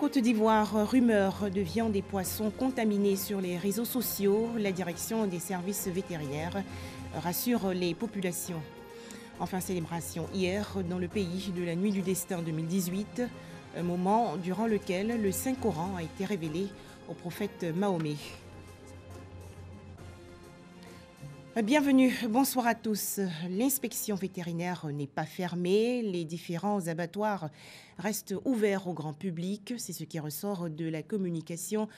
Côte d'Ivoire, rumeurs de viande et poissons contaminés sur les réseaux sociaux. La direction des services vétérinaires rassure les populations. Enfin, célébration hier dans le pays de la Nuit du Destin 2018, un moment durant lequel le Saint-Coran a été révélé au prophète Mahomet. Bienvenue, bonsoir à tous. L'inspection vétérinaire n'est pas fermée, les différents abattoirs restent ouverts au grand public. C'est ce qui ressort de la communication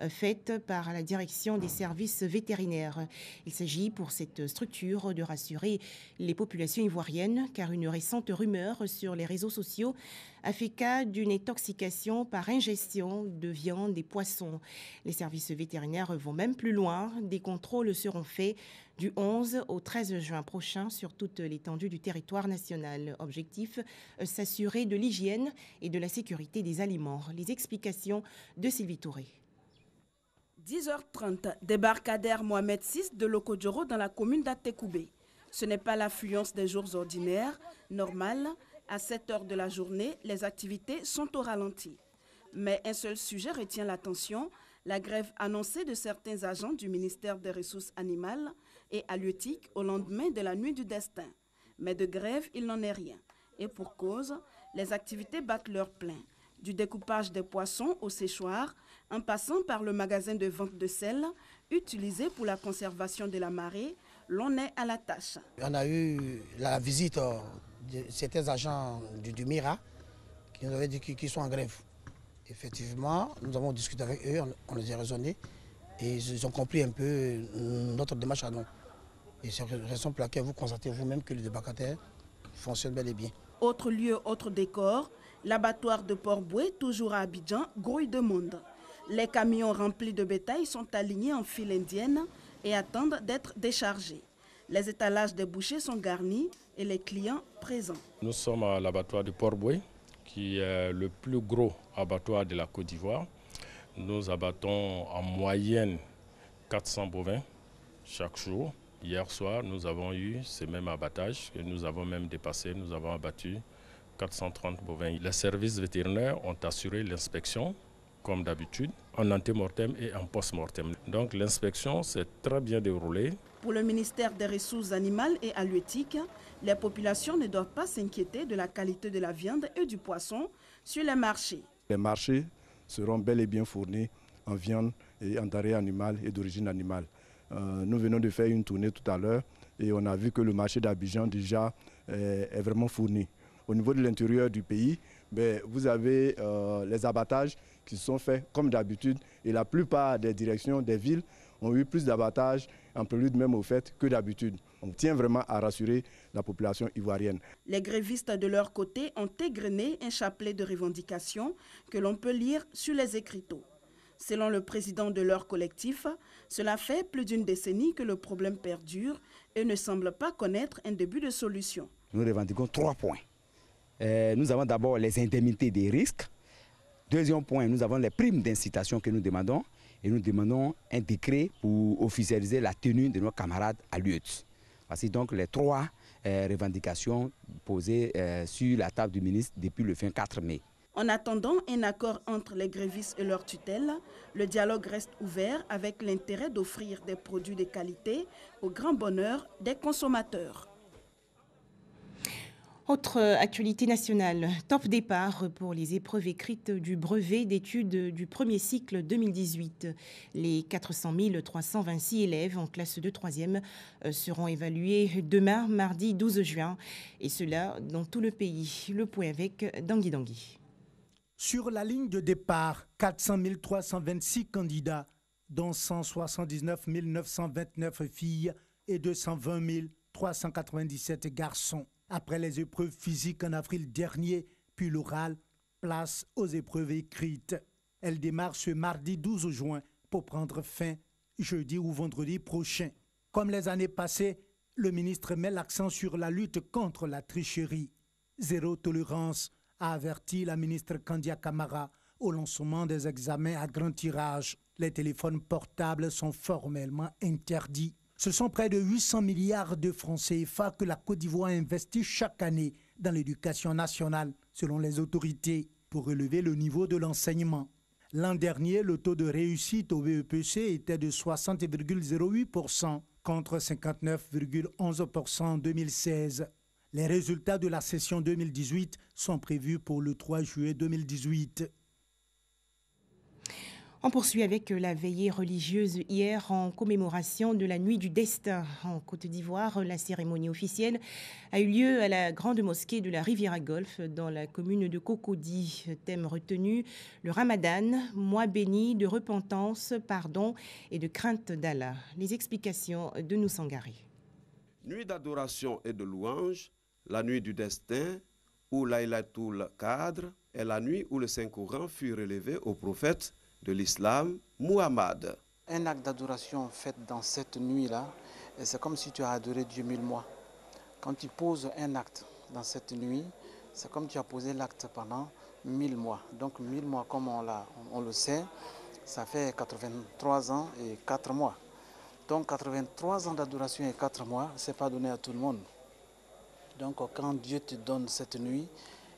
faite par la direction des services vétérinaires. Il s'agit pour cette structure de rassurer les populations ivoiriennes car une récente rumeur sur les réseaux sociaux a fait cas d'une intoxication par ingestion de viande et poissons. Les services vétérinaires vont même plus loin. Des contrôles seront faits du 11 au 13 juin prochain sur toute l'étendue du territoire national. Objectif, s'assurer de l'hygiène et de la sécurité des aliments. Les explications de Sylvie Touré. 10h30, débarcadère Mohamed VI de Lokodjoro dans la commune d'Atekoubé. Ce n'est pas l'affluence des jours ordinaires, normales. À 7 heures de la journée, les activités sont au ralenti. Mais un seul sujet retient l'attention, la grève annoncée de certains agents du ministère des Ressources animales et halieutiques au lendemain de la Nuit du Destin. Mais de grève, il n'en est rien. Et pour cause, les activités battent leur plein. Du découpage des poissons au séchoir, en passant par le magasin de vente de sel, utilisé pour la conservation de la marée, l'on est à la tâche. On a eu la visite de certains agents du MIRA qui nous avaient dit qu'ils sont en grève. Effectivement, nous avons discuté avec eux, on les a raisonnés et ils ont compris un peu notre démarche à nous. Et c'est la raison pour laquelle vous constatez vous-même que le débarcadère fonctionne bel et bien. Autre lieu, autre décor, l'abattoir de Port-Boué, toujours à Abidjan, grouille de monde. Les camions remplis de bétail sont alignés en file indienne et attendent d'être déchargés. Les étalages des bouchers sont garnis et les clients présents. Nous sommes à l'abattoir de Port-Boué, qui est le plus gros abattoir de la Côte d'Ivoire. Nous abattons en moyenne 400 bovins chaque jour. Hier soir, nous avons eu ce même abattage que nous avons même dépassé. Nous avons abattu 430 bovins. Les services vétérinaires ont assuré l'inspection, comme d'habitude, en antémortem et en post-mortem. Donc l'inspection s'est très bien déroulée. Pour le ministère des Ressources animales et halieutiques, les populations ne doivent pas s'inquiéter de la qualité de la viande et du poisson sur les marchés. Les marchés seront bel et bien fournis en viande et en denrées animales et d'origine animale. Nous venons de faire une tournée tout à l'heure et on a vu que le marché d'Abidjan déjà est vraiment fourni. Au niveau de l'intérieur du pays, vous avez les abattages qui sont faits comme d'habitude et la plupart des directions des villes ont eu plus d'abattages en prélude même au fait que d'habitude. On tient vraiment à rassurer la population ivoirienne. Les grévistes de leur côté ont égrené un chapelet de revendications que l'on peut lire sur les écriteaux. Selon le président de leur collectif, cela fait plus d'une décennie que le problème perdure et ne semble pas connaître un début de solution. Nous revendiquons 3 points. Nous avons d'abord les indemnités des risques. Deuxième point, nous avons les primes d'incitation que nous demandons. Et nous demandons un décret pour officialiser la tenue de nos camarades halieutes. Voici donc les 3 revendications posées sur la table du ministre depuis le 24 mai. En attendant un accord entre les grévistes et leur tutelle, le dialogue reste ouvert avec l'intérêt d'offrir des produits de qualité au grand bonheur des consommateurs. Autre actualité nationale, top départ pour les épreuves écrites du brevet d'études du premier cycle 2018. Les 400 326 élèves en classe de 3e seront évalués demain, mardi 12 juin, et cela dans tout le pays. Le point avec Dangui Dangui. Sur la ligne de départ, 400 326 candidats, dont 179 929 filles et 220 397 garçons. Après les épreuves physiques en avril dernier, puis l'oral, place aux épreuves écrites. Elles démarrent ce mardi 12 juin pour prendre fin jeudi ou vendredi prochain. Comme les années passées, le ministre met l'accent sur la lutte contre la tricherie. Zéro tolérance, a averti la ministre Kandia Camara au lancement des examens à grand tirage. Les téléphones portables sont formellement interdits. Ce sont près de 800 milliards de francs CFA que la Côte d'Ivoire investit chaque année dans l'éducation nationale, selon les autorités. pour relever le niveau de l'enseignement. L'an dernier, le taux de réussite au BEPC était de 60,08% contre 59,11% en 2016. Les résultats de la session 2018 sont prévus pour le 3 juillet 2018. On poursuit avec la veillée religieuse hier en commémoration de la Nuit du Destin. En Côte d'Ivoire, la cérémonie officielle a eu lieu à la grande mosquée de la Riviera Golf dans la commune de Cocody. Thème retenu, le Ramadan, mois béni de repentance, pardon et de crainte d'Allah. Les explications de Noussangari. Nuit d'adoration et de louange, la nuit du destin ou Laylatul Qadr est la nuit où le Saint-Coran fut relevé au prophète de l'islam, Muhammad. Un acte d'adoration fait dans cette nuit-là, c'est comme si tu as adoré Dieu 1000 mois. Quand tu poses un acte dans cette nuit, c'est comme tu as posé l'acte pendant 1000 mois. Donc 1000 mois, comme on le sait, ça fait 83 ans et 4 mois. Donc 83 ans d'adoration et 4 mois, ce n'est pas donné à tout le monde. Donc quand Dieu te donne cette nuit,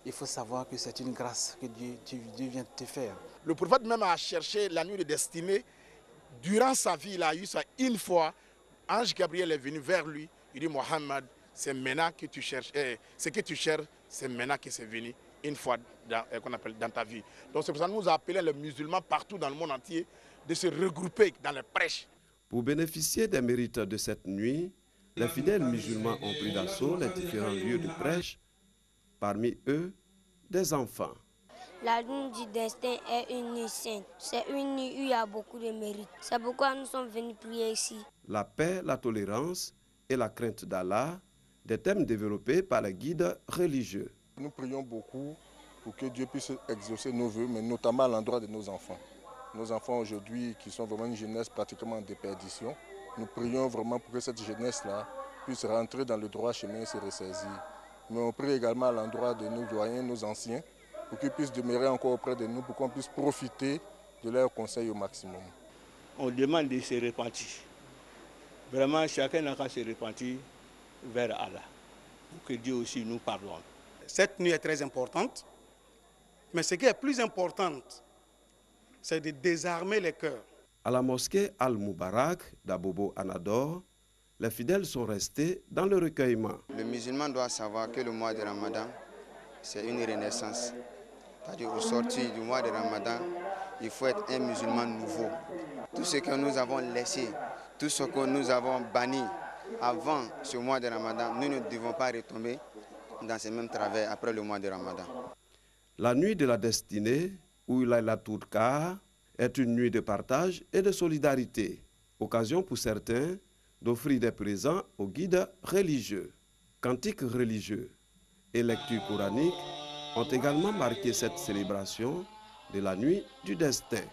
il faut savoir que c'est une grâce que Dieu vient de te faire. Le prophète même a cherché la nuit de destinée. Durant sa vie, il a eu ça une fois. Ange Gabriel est venu vers lui. Il dit, Mohammed, c'est maintenant que tu cherches. Ce que tu cherches, c'est maintenant que c'est venu une fois dans ta vie. Donc c'est pour ça que nous appelons les musulmans partout dans le monde entier de se regrouper dans les prêches. Pour bénéficier des mérites de cette nuit, les fidèles musulmans ont pris d'assaut les différents lieux de prêche, parmi eux des enfants. La nuit du destin est une nuit sainte. C'est une nuit où il y a beaucoup de mérites. C'est pourquoi nous sommes venus prier ici. La paix, la tolérance et la crainte d'Allah, des thèmes développés par les guides religieux. Nous prions beaucoup pour que Dieu puisse exaucer nos vœux, mais notamment à l'endroit de nos enfants. Nos enfants aujourd'hui qui sont vraiment une jeunesse pratiquement en déperdition, nous prions vraiment pour que cette jeunesse-là puisse rentrer dans le droit chemin et se ressaisir. Mais on prie également à l'endroit de nos doyens, nos anciens, pour qu'ils puissent demeurer encore auprès de nous, pour qu'on puisse profiter de leurs conseils au maximum. On demande de se repentir. Vraiment, chacun n'a qu'à se repentir vers Allah, pour que Dieu aussi nous pardonne. Cette nuit est très importante, mais ce qui est plus important, c'est de désarmer les cœurs. À la mosquée Al-Moubarak d'Abobo Anador, les fidèles sont restés dans le recueillement. Le musulman doit savoir que le mois de Ramadan, c'est une renaissance. C'est-à-dire au sortir du mois de Ramadan, il faut être un musulman nouveau. Tout ce que nous avons laissé, tout ce que nous avons banni avant ce mois de Ramadan, nous ne devons pas retomber dans ces mêmes travers après le mois de Ramadan. La nuit de la destinée, ou Laylatul Qadr, est une nuit de partage et de solidarité. Occasion pour certains d'offrir des présents aux guides religieux. Cantiques religieux et lectures coraniques ont également marqué cette célébration de la nuit du destin.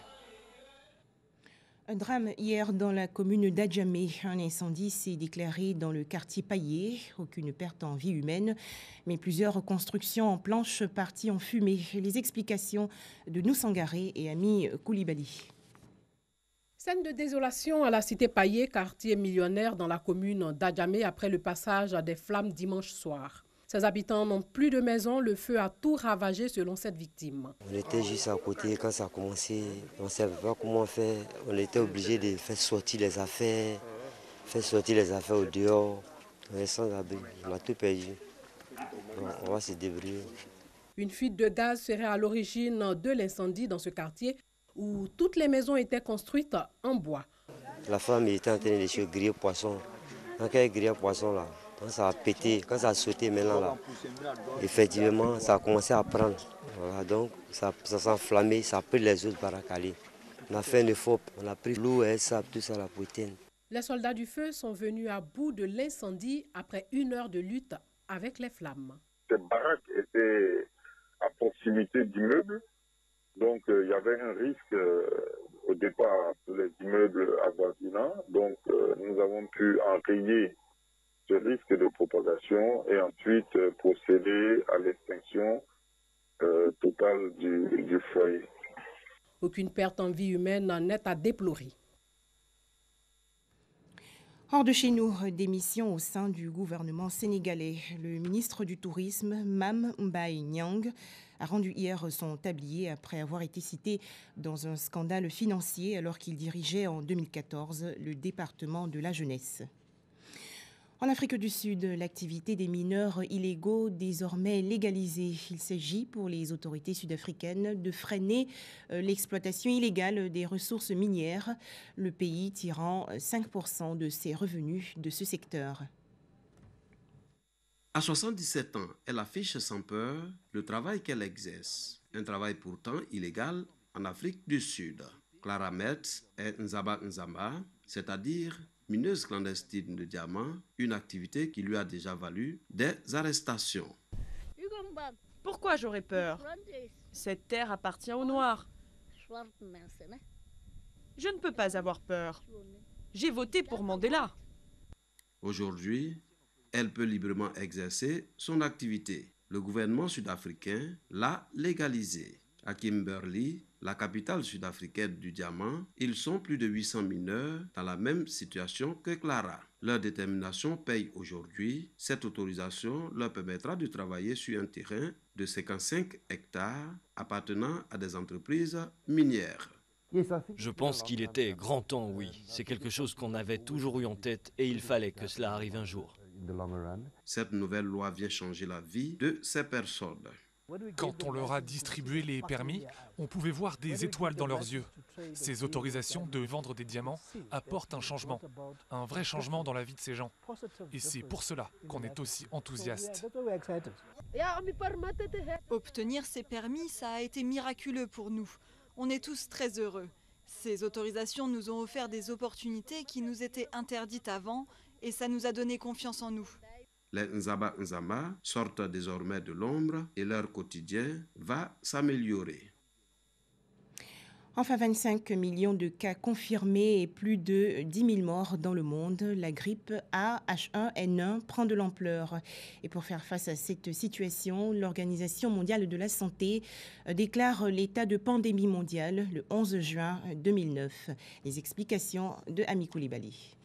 Un drame hier dans la commune d'Adjamé. Un incendie s'est déclaré dans le quartier Paillé. Aucune perte en vie humaine, mais plusieurs constructions en planches parties en fumée. Les explications de Noussangari et Ami Koulibaly. Scène de désolation à la cité Paillé, quartier millionnaire dans la commune d'Adjamé après le passage des flammes dimanche soir. Ses habitants n'ont plus de maison, le feu a tout ravagé selon cette victime. On était juste à côté quand ça a commencé, on ne savait pas comment faire. On était obligé de faire sortir les affaires au dehors. On est sans abri, on a tout perdu. Bon, on va se débrouiller. Une fuite de gaz serait à l'origine de l'incendie dans ce quartier où toutes les maisons étaient construites en bois. La femme était en train de griller poisson. Quand elle grillait poisson là, quand ça a pété, quand ça a sauté maintenant là, effectivement ça a commencé à prendre. Voilà, donc ça s'est enflammé, ça a pris les autres baracalés. On a fait un effort, on a pris l'eau et le sable, tout ça la poutine. Les soldats du feu sont venus à bout de l'incendie après 1 heure de lutte avec les flammes. Cette baraque était à proximité d'immeubles, donc il y avait un risque au départ pour les immeubles avoisinants. Donc nous avons pu enrayer ce risque de propagation et ensuite procéder à l'extinction totale du foyer. Aucune perte en vie humaine n'est à déplorer. Hors de chez nous, démission au sein du gouvernement sénégalais. Le ministre du Tourisme, Mame Mbaye Niang, a rendu hier son tablier après avoir été cité dans un scandale financier alors qu'il dirigeait en 2014 le département de la jeunesse. En Afrique du Sud, l'activité des mineurs illégaux désormais légalisée. Il s'agit pour les autorités sud-africaines de freiner l'exploitation illégale des ressources minières, le pays tirant 5% de ses revenus de ce secteur. À 77 ans, elle affiche sans peur le travail qu'elle exerce. Un travail pourtant illégal en Afrique du Sud. Clara Metz est Nzaba Nzamba, c'est-à-dire mineuse clandestine de diamants, une activité qui lui a déjà valu des arrestations. Pourquoi j'aurais peur? Cette terre appartient aux Noirs. Je ne peux pas avoir peur. J'ai voté pour Mandela. Aujourd'hui, elle peut librement exercer son activité. Le gouvernement sud-africain l'a légalisée. À Kimberley, la capitale sud-africaine du diamant, ils sont plus de 800 mineurs dans la même situation que Clara. Leur détermination paye aujourd'hui. Cette autorisation leur permettra de travailler sur un terrain de 55 hectares appartenant à des entreprises minières. Je pense qu'il était grand temps, oui. C'est quelque chose qu'on avait toujours eu en tête et il fallait que cela arrive un jour. Cette nouvelle loi vient changer la vie de ces personnes. Quand on leur a distribué les permis, on pouvait voir des étoiles dans leurs yeux. Ces autorisations de vendre des diamants apportent un vrai changement dans la vie de ces gens. Et c'est pour cela qu'on est aussi enthousiaste. Obtenir ces permis, ça a été miraculeux pour nous. On est tous très heureux. Ces autorisations nous ont offert des opportunités qui nous étaient interdites avant et ça nous a donné confiance en nous. Les Nzaba Nzama sortent désormais de l'ombre et leur quotidien va s'améliorer. Enfin, 25 millions de cas confirmés et plus de 10 000 morts dans le monde. La grippe A, H1N1 prend de l'ampleur. Et pour faire face à cette situation, l'Organisation mondiale de la santé déclare l'état de pandémie mondiale le 11 juin 2009. Les explications de Ami Koulibaly.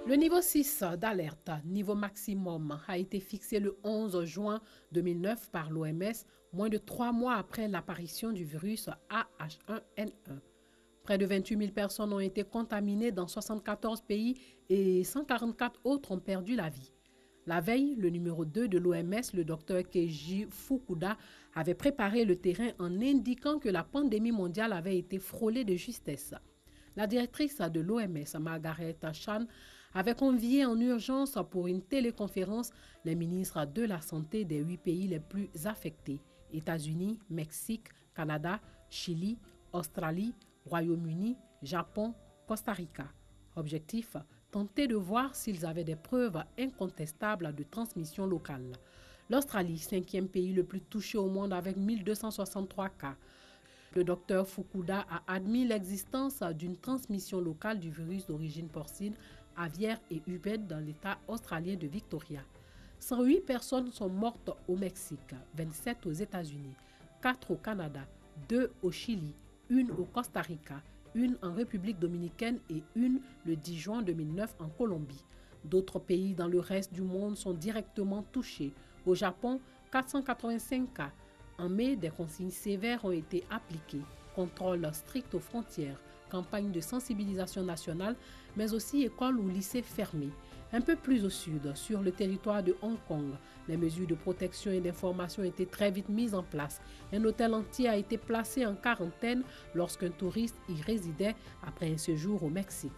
Le niveau 6 d'alerte, niveau maximum, a été fixé le 11 juin 2009 par l'OMS, moins de 3 mois après l'apparition du virus AH1N1. Près de 28 000 personnes ont été contaminées dans 74 pays et 144 autres ont perdu la vie. La veille, le numéro 2 de l'OMS, le docteur Keiji Fukuda, avait préparé le terrain en indiquant que la pandémie mondiale avait été frôlée de justesse. La directrice de l'OMS, Margaret Chan, avait convié en urgence pour une téléconférence les ministres de la Santé des 8 pays les plus affectés, États-Unis, Mexique, Canada, Chili, Australie, Royaume-Uni, Japon, Costa Rica. Objectif, tenter de voir s'ils avaient des preuves incontestables de transmission locale. L'Australie, 5e pays le plus touché au monde avec 1263 cas. Le docteur Fukuda a admis l'existence d'une transmission locale du virus d'origine porcine, aviaire et humaine dans l'État australien de Victoria. 108 personnes sont mortes au Mexique, 27 aux États-Unis, 4 au Canada, 2 au Chili, 1 au Costa Rica, 1 en République dominicaine et 1 le 10 juin 2009 en Colombie. D'autres pays dans le reste du monde sont directement touchés. Au Japon, 485 cas. En mai, des consignes sévères ont été appliquées. Contrôle strict aux frontières, campagne de sensibilisation nationale, mais aussi écoles ou lycées fermés. Un peu plus au sud, sur le territoire de Hong Kong, les mesures de protection et d'information étaient très vite mises en place. Un hôtel entier a été placé en quarantaine lorsqu'un touriste y résidait après un séjour au Mexique.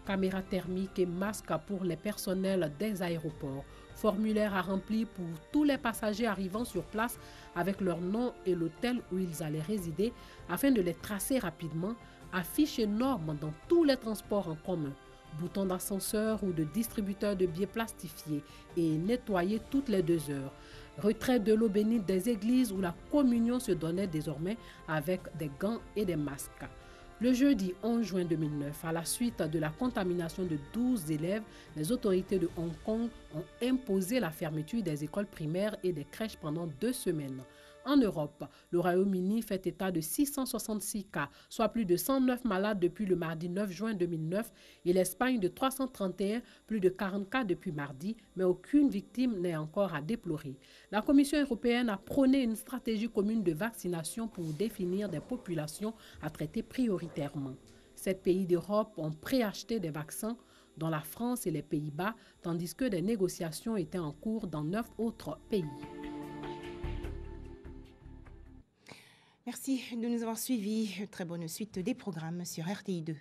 Caméras thermiques et masques pour les personnels des aéroports. Formulaire à remplir pour tous les passagers arrivant sur place avec leur nom et l'hôtel où ils allaient résider afin de les tracer rapidement. Affiches énormes dans tous les transports en commun. Boutons d'ascenseur ou de distributeurs de billets plastifiés et nettoyés toutes les 2 heures. Retrait de l'eau bénite des églises où la communion se donnait désormais avec des gants et des masques. Le jeudi 11 juin 2009, à la suite de la contamination de 12 élèves, les autorités de Hong Kong ont imposé la fermeture des écoles primaires et des crèches pendant 2 semaines. En Europe, le Royaume-Uni fait état de 666 cas, soit plus de 109 malades depuis le mardi 9 juin 2009 et l'Espagne de 331, plus de 40 cas depuis mardi, mais aucune victime n'est encore à déplorer. La Commission européenne a prôné une stratégie commune de vaccination pour définir des populations à traiter prioritairement. 7 pays d'Europe ont préacheté des vaccins, dont la France et les Pays-Bas, tandis que des négociations étaient en cours dans 9 autres pays. Merci de nous avoir suivis. Très bonne suite des programmes sur RTI2.